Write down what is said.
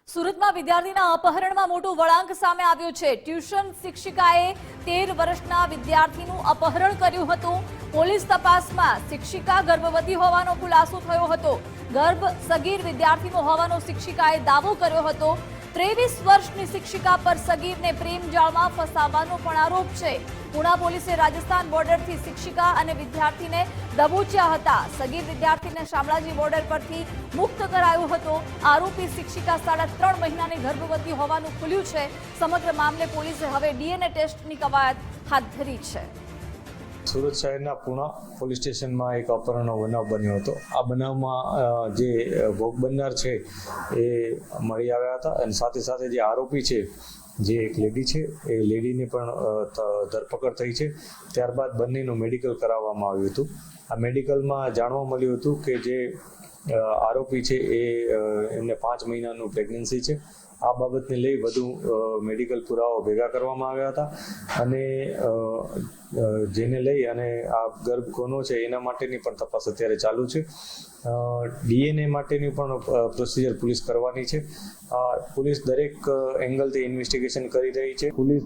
સુરતમાં વિદ્યાર્થીના અપહરણમાં મોટું વળાંક સામે આવ્યું છે। ટ્યુશન શિક્ષિકાએ 13 વર્ષના વિદ્યાર્થીનું અપહરણ કર્યું હતું। પોલીસ તપાસમાં શિક્ષિકા ગર્ભવતી હોવાનો ખુલાસો થયો હતો। ગર્ભ સગીર વિદ્યાર્થીનો હોવાનો શિક્ષિકાએ દાવો કર્યો હતો। 23 વર્ષની શિક્ષિકા પર સગીરને પ્રેમ જાળમાં ફસાવવાનો પણ આરોપ છે। પુણા પોલીસે રાજસ્થાન બોર્ડરથી શિક્ષિકા અને વિદ્યાર્થીને દબોચ્યા હતા। સગીર વિદ્યાર્થીને શામળાજી બોર્ડર પરથી મુક્ત કરાયો હતો। આરોપી શિક્ષિકા 3.5 મહિનાની ગર્ભવતી હોવાનું ખુલ્યું છે। સમગ્ર મામલે પોલીસે હવે ડીએનએ ટેસ્ટની કવાયત હાથ ધરી છે। સુરત શહેરના પુણા પોલીસ સ્ટેશનમાં એક અપહરણનો બનાવ બન્યો હતો। આ બનાવમાં જે ભોગ બનનાર છે એ મળી આવ્યા હતા અને સાથે સાથે જે આરોપી છે જે એક લેડી છે એ લેડીની પણ ધરપકડ થઈ છે। ત્યારબાદ બંનેનું મેડિકલ કરાવવામાં આવ્યું હતું। આ મેડિકલમાં જાણવા મળ્યું હતું કે જે આરોપી છે એ એમને 5 મહિનાનું પ્રેગ્નન્સી છે। આ બાબતને લઈ વધુ મેડિકલ પુરાવા ભેગા કરવામાં આવ્યા હતા અને જેને લઈ અને આ ગર્ભ કોનો છે એના માટેની પણ તપાસ અત્યારે ચાલુ છે। ડીએનએ માટેની પણ પ્રોસિજર પોલીસ કરવાની છે। પોલીસ દરેક એંગલથી ઇન્વેસ્ટિગેશન કરી રહી છે। પોલીસ